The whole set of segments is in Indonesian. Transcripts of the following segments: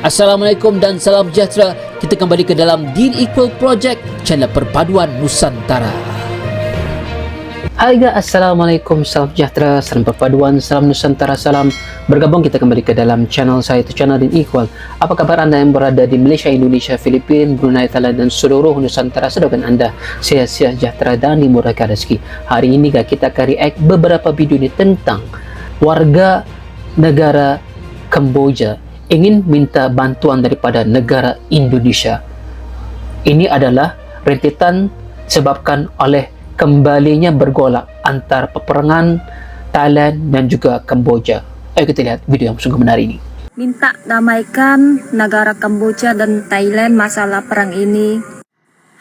Assalamualaikum dan salam sejahtera. Kita kembali ke dalam Deen Equal Project, channel perpaduan Nusantara. Hai guys, Assalamualaikum, salam sejahtera, salam perpaduan, salam Nusantara, salam bergabung. Kita kembali ke dalam channel saya, itu channel Deen Equal. Apa kabar anda yang berada di Malaysia, Indonesia, Filipina, Brunei, Thailand dan seluruh Nusantara? Semoga anda sehat-sehat, sejahtera dan dimurahkan rezeki. Hari ini guys, kita akan react beberapa video ini tentang warga negara Kamboja ingin minta bantuan daripada negara Indonesia. Ini adalah rentetan sebabkan oleh kembalinya bergolak antara peperangan Thailand dan juga Kamboja. Ayo kita lihat video yang sungguh menarik ini. Minta damaikan negara Kamboja dan Thailand masalah perang ini.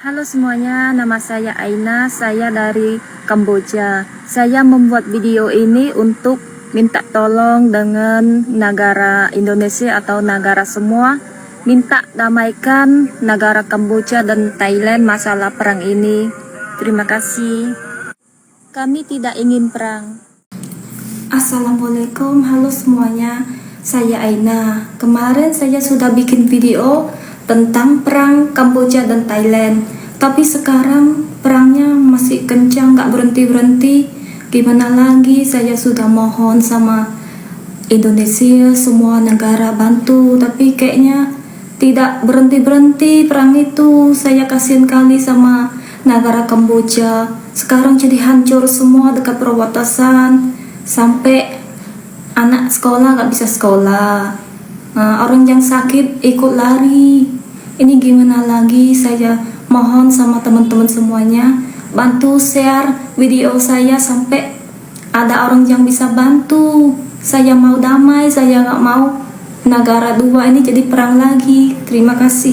Halo semuanya, nama saya Aina, saya dari Kamboja. Saya membuat video ini untuk minta tolong dengan negara Indonesia atau negara semua, minta damaikan negara Kamboja dan Thailand masalah perang ini. Terima kasih. Kami tidak ingin perang. Assalamualaikum, halo semuanya, saya Aina. Kemarin saya sudah bikin video tentang perang Kamboja dan Thailand, tapi sekarang perangnya masih kencang, gak berhenti-berhenti. Gimana lagi, saya sudah mohon sama Indonesia, semua negara bantu, tapi kayaknya tidak berhenti-berhenti perang itu. Saya kasihan kali sama negara Kamboja. Sekarang jadi hancur semua dekat perbatasan, sampai anak sekolah gak bisa sekolah. Orang yang sakit ikut lari. Ini gimana lagi, saya mohon sama teman-teman semuanya, bantu share video saya sampai ada orang yang bisa bantu. Saya mau damai, saya nggak mau negara dua ini jadi perang lagi. Terima kasih.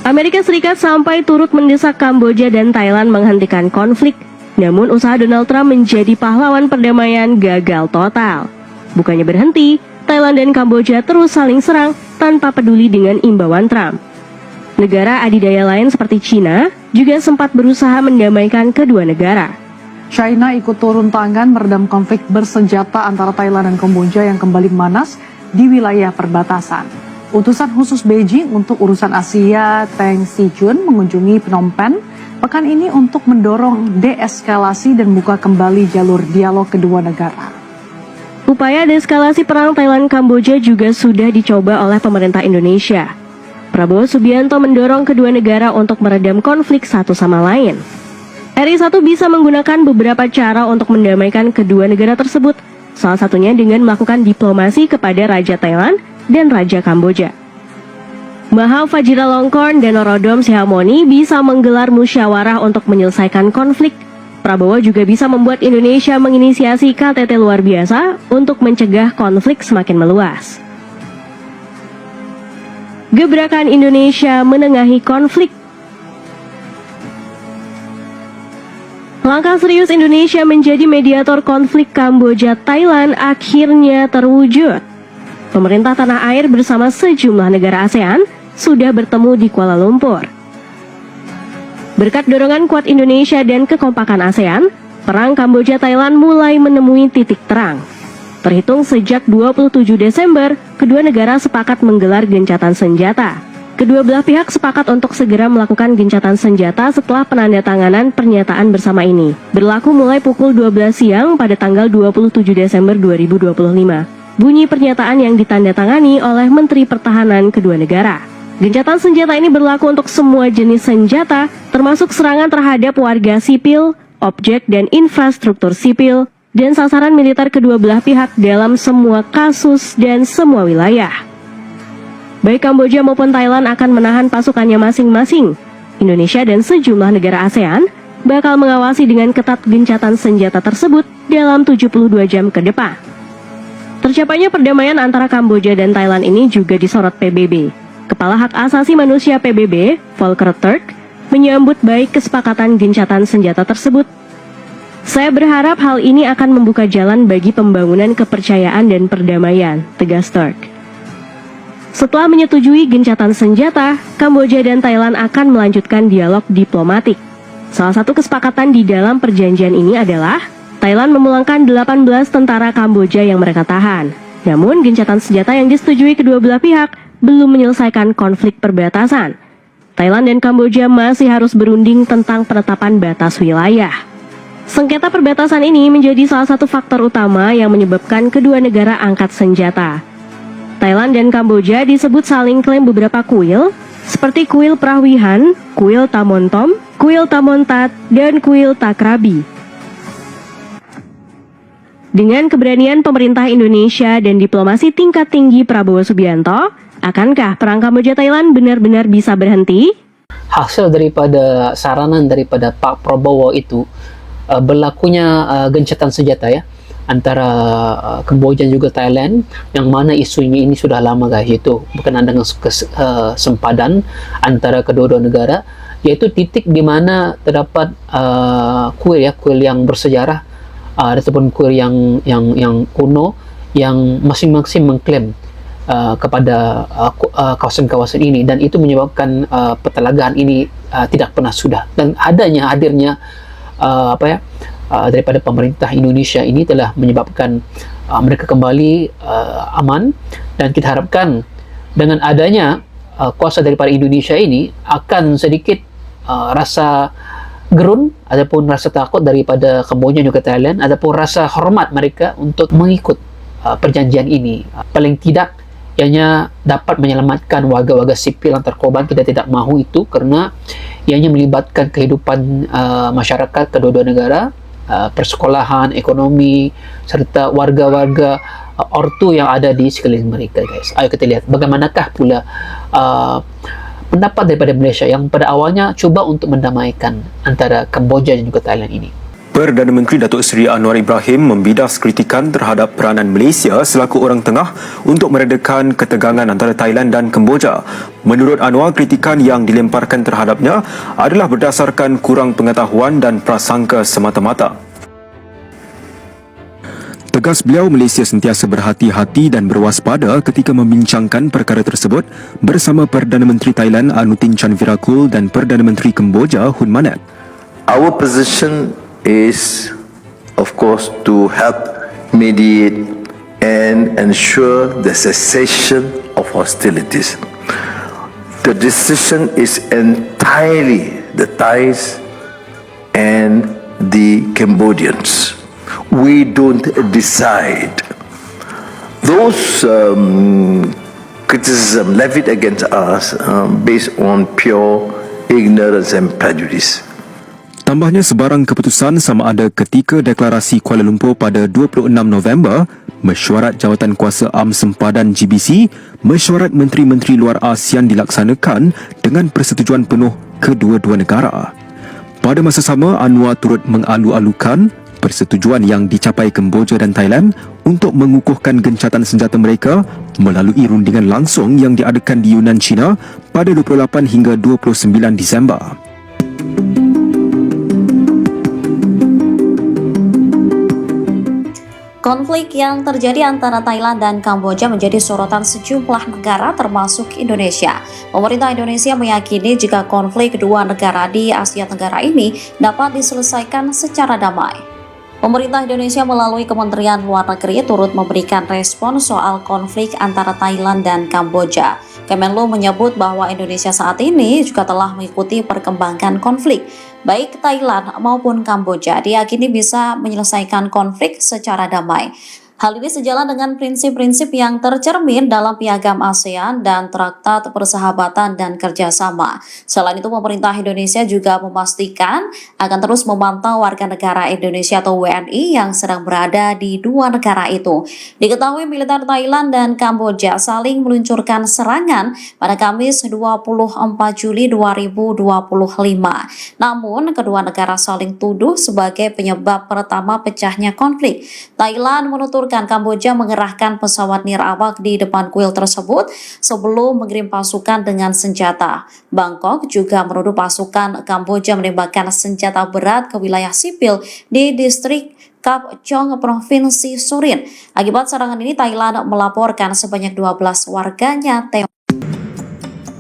Amerika Serikat sampai turut mendesak Kamboja dan Thailand menghentikan konflik. Namun usaha Donald Trump menjadi pahlawan perdamaian gagal total. Bukannya berhenti, Thailand dan Kamboja terus saling serang tanpa peduli dengan imbauan Trump. Negara adidaya lain seperti China juga sempat berusaha mendamaikan kedua negara. China ikut turun tangan meredam konflik bersenjata antara Thailand dan Kamboja yang kembali memanas di wilayah perbatasan. Utusan khusus Beijing untuk urusan Asia, Teng Sijun, mengunjungi Phnom Penh pekan ini untuk mendorong deeskalasi dan buka kembali jalur dialog kedua negara. Upaya deeskalasi perang Thailand-Kamboja juga sudah dicoba oleh pemerintah Indonesia. Prabowo Subianto mendorong kedua negara untuk meredam konflik satu sama lain. RI 1 bisa menggunakan beberapa cara untuk mendamaikan kedua negara tersebut, salah satunya dengan melakukan diplomasi kepada Raja Thailand dan Raja Kamboja. Mahathir Vajiralongkorn dan Norodom Sihamoni bisa menggelar musyawarah untuk menyelesaikan konflik. Prabowo juga bisa membuat Indonesia menginisiasi KTT luar biasa untuk mencegah konflik semakin meluas. Gebrakan Indonesia menengahi konflik. Langkah serius Indonesia menjadi mediator konflik Kamboja-Thailand akhirnya terwujud. Pemerintah tanah air bersama sejumlah negara ASEAN sudah bertemu di Kuala Lumpur. Berkat dorongan kuat Indonesia dan kekompakan ASEAN, perang Kamboja-Thailand mulai menemui titik terang. Terhitung sejak 27 Desember, kedua negara sepakat menggelar gencatan senjata. Kedua belah pihak sepakat untuk segera melakukan gencatan senjata setelah penandatanganan pernyataan bersama ini. Berlaku mulai pukul 12 siang pada tanggal 27 Desember 2025. Bunyi pernyataan yang ditandatangani oleh Menteri Pertahanan kedua negara. Gencatan senjata ini berlaku untuk semua jenis senjata, termasuk serangan terhadap warga sipil, objek dan infrastruktur sipil, dan sasaran militer kedua belah pihak dalam semua kasus dan semua wilayah. Baik Kamboja maupun Thailand akan menahan pasukannya masing-masing. Indonesia dan sejumlah negara ASEAN bakal mengawasi dengan ketat gencatan senjata tersebut dalam 72 jam ke depan. Tercapainya perdamaian antara Kamboja dan Thailand ini juga disorot PBB. Kepala Hak Asasi Manusia PBB, Volker Turk, menyambut baik kesepakatan gencatan senjata tersebut. Saya berharap hal ini akan membuka jalan bagi pembangunan kepercayaan dan perdamaian, tegas Turk. Setelah menyetujui gencatan senjata, Kamboja dan Thailand akan melanjutkan dialog diplomatik. Salah satu kesepakatan di dalam perjanjian ini adalah Thailand memulangkan 18 tentara Kamboja yang mereka tahan. Namun, gencatan senjata yang disetujui kedua belah pihak belum menyelesaikan konflik perbatasan. Thailand dan Kamboja masih harus berunding tentang penetapan batas wilayah. Sengketa perbatasan ini menjadi salah satu faktor utama yang menyebabkan kedua negara angkat senjata. Thailand dan Kamboja disebut saling klaim beberapa kuil, seperti kuil Prawihan, kuil Tamontom, kuil Tamontat, dan kuil Takrabi. Dengan keberanian pemerintah Indonesia dan diplomasi tingkat tinggi Prabowo Subianto, akankah perang Kamboja-Thailand benar-benar bisa berhenti? Hasil daripada saranan daripada Pak Prabowo itu berlakunya gencatan senjata ya antara Kamboja dan juga Thailand, yang mana isunya ini sudah lama guys, itu berkenaan dengan sempadan antara kedua-dua negara, yaitu titik di mana terdapat kuil yang bersejarah ataupun kuil yang kuno yang masing-masing mengklaim kepada kawasan-kawasan ini, dan itu menyebabkan pertelagaan ini tidak pernah sudah, dan hadirnya daripada pemerintah Indonesia ini telah menyebabkan mereka kembali aman, dan kita harapkan dengan adanya kuasa daripada Indonesia ini akan sedikit rasa gerun ataupun rasa takut daripada Kamboja dan juga Thailand, ataupun rasa hormat mereka untuk mengikut perjanjian ini. Paling tidak ianya dapat menyelamatkan warga-warga sipil yang terkorban. Kita tidak mahu itu karena ianya melibatkan kehidupan masyarakat kedua-dua negara, persekolahan, ekonomi, serta warga-warga ortu yang ada di sekeliling mereka guys. Ayo kita lihat bagaimanakah pula pendapat daripada Malaysia yang pada awalnya cuba untuk mendamaikan antara Kamboja dan juga Thailand ini. Perdana Menteri Datuk Seri Anwar Ibrahim membidas kritikan terhadap peranan Malaysia selaku orang tengah untuk meredakan ketegangan antara Thailand dan Kamboja. Menurut Anwar, kritikan yang dilemparkan terhadapnya adalah berdasarkan kurang pengetahuan dan prasangka semata-mata. Tegas beliau, Malaysia sentiasa berhati-hati dan berwaspada ketika membincangkan perkara tersebut bersama Perdana Menteri Thailand Anutin Chanvirakul dan Perdana Menteri Kamboja Hun Manet. Our position is, of course, to help mediate and ensure the cessation of hostilities. The decision is entirely the Thais and the Cambodians. We don't decide. Those criticism levied against us based on pure ignorance and prejudice. Tambahnya, sebarang keputusan sama ada ketika deklarasi Kuala Lumpur pada 26 November, mesyuarat jawatan kuasa am sempadan GBC, mesyuarat menteri-menteri luar ASEAN dilaksanakan dengan persetujuan penuh kedua-dua negara. Pada masa sama, Anwar turut mengalu-alukan persetujuan yang dicapai Kamboja dan Thailand untuk mengukuhkan gencatan senjata mereka melalui rundingan langsung yang diadakan di Yunnan, China pada 28 hingga 29 Disember. Konflik yang terjadi antara Thailand dan Kamboja menjadi sorotan sejumlah negara termasuk Indonesia. Pemerintah Indonesia meyakini jika konflik kedua negara di Asia Tenggara ini dapat diselesaikan secara damai. Pemerintah Indonesia melalui Kementerian Luar Negeri turut memberikan respon soal konflik antara Thailand dan Kamboja. Kemenlu menyebut bahwa Indonesia saat ini juga telah mengikuti perkembangan konflik. Baik Thailand maupun Kamboja diyakini bisa menyelesaikan konflik secara damai. Hal ini sejalan dengan prinsip-prinsip yang tercermin dalam Piagam ASEAN dan Traktat Persahabatan dan Kerjasama. Selain itu, pemerintah Indonesia juga memastikan akan terus memantau warga negara Indonesia atau WNI yang sedang berada di dua negara itu. Diketahui militer Thailand dan Kamboja saling meluncurkan serangan pada Kamis 24 Juli 2025. Namun, kedua negara saling tuduh sebagai penyebab pertama pecahnya konflik. Thailand menuturkan Kamboja mengerahkan pesawat nirawak di depan kuil tersebut sebelum mengirim pasukan dengan senjata. Bangkok juga menuduh pasukan Kamboja menembakkan senjata berat ke wilayah sipil di distrik Kap Chong, Provinsi Surin. Akibat serangan ini, Thailand melaporkan sebanyak 12 warganya tewas.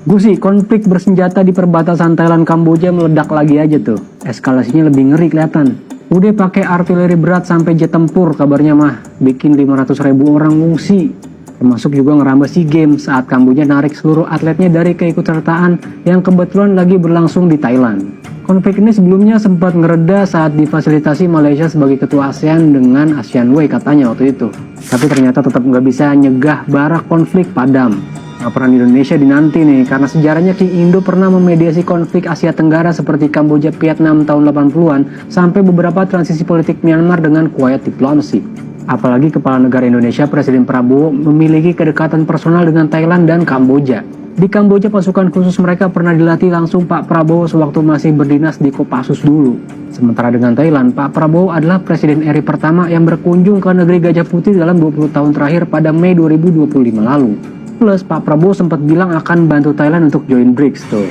Gusi, konflik bersenjata di perbatasan Thailand-Kamboja meledak lagi aja tuh. Eskalasinya lebih ngeri kelihatan. Udah pakai artileri berat sampai jet tempur kabarnya mah, bikin 500.000 orang ngungsi. Termasuk juga ngerambah SEA Games saat Kamboja narik seluruh atletnya dari keikutsertaan yang kebetulan lagi berlangsung di Thailand. Konflik ini sebelumnya sempat ngereda saat difasilitasi Malaysia sebagai ketua ASEAN dengan ASEAN Way katanya waktu itu. Tapi ternyata tetap nggak bisa nyegah bara konflik padam. Nah, peran Indonesia dinanti nih, karena sejarahnya King Indo pernah memediasi konflik Asia Tenggara seperti Kamboja, Vietnam tahun 80-an, sampai beberapa transisi politik Myanmar dengan quiet diplomacy. Apalagi kepala negara Indonesia, Presiden Prabowo, memiliki kedekatan personal dengan Thailand dan Kamboja. Di Kamboja, pasukan khusus mereka pernah dilatih langsung Pak Prabowo sewaktu masih berdinas di Kopassus dulu. Sementara dengan Thailand, Pak Prabowo adalah Presiden RI pertama yang berkunjung ke negeri Gajah Putih dalam 20 tahun terakhir pada Mei 2025 lalu. Plus, Pak Prabowo sempat bilang akan bantu Thailand untuk join BRICS tuh.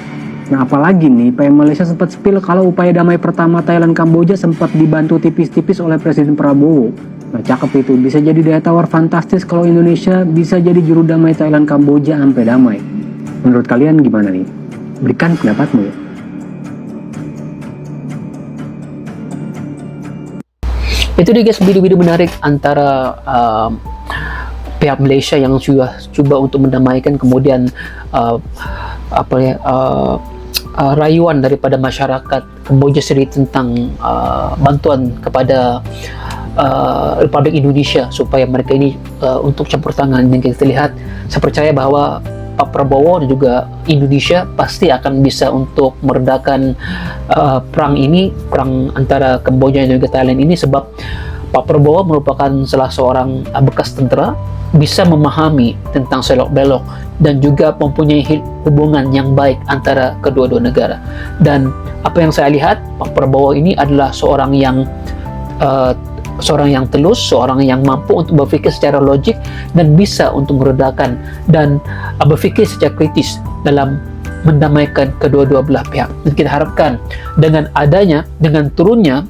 Nah, apalagi nih, PM Malaysia sempat spill kalau upaya damai pertama Thailand-Kamboja sempat dibantu tipis-tipis oleh Presiden Prabowo. Nah, cakep itu. Bisa jadi daya tawar fantastis kalau Indonesia bisa jadi juru damai Thailand-Kamboja sampai damai. Menurut kalian gimana nih? Berikan pendapatmu ya. Itu dia guys, video-video menarik antara pihak Malaysia yang juga coba untuk mendamaikan, kemudian rayuan daripada masyarakat Kamboja sendiri tentang bantuan kepada Republik Indonesia supaya mereka ini untuk campur tangan. Yang kita lihat, saya percaya bahwa Pak Prabowo dan juga Indonesia pasti akan bisa untuk meredakan perang antara Kamboja dan juga Thailand ini, sebab Pak Prabowo merupakan salah seorang bekas tentara, bisa memahami tentang selok-belok dan juga mempunyai hubungan yang baik antara kedua-dua negara. Dan apa yang saya lihat, Pak Prabowo ini adalah seorang yang telus, seorang yang mampu untuk berpikir secara logik dan bisa untuk meredakan dan berpikir secara kritis dalam mendamaikan kedua-dua belah pihak. Dan kita harapkan dengan turunnya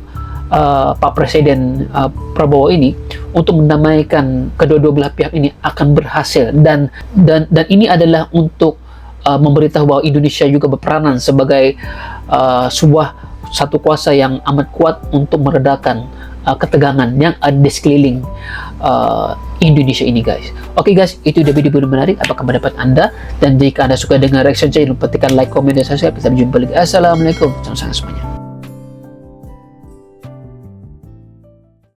Pak Presiden Prabowo ini untuk mendamaikan kedua-dua belah pihak ini akan berhasil, dan ini adalah untuk memberitahu bahwa Indonesia juga berperanan sebagai satu kuasa yang amat kuat untuk meredakan ketegangan yang ada di sekeliling Indonesia ini guys. Oke guys, itu dia video menarik. Apakah pendapat Anda? Dan jika Anda suka dengan reaction saya, jangan lupa tekan like, komen, dan subscribe. Kita berjumpa lagi. Assalamualaikum. Salam semuanya.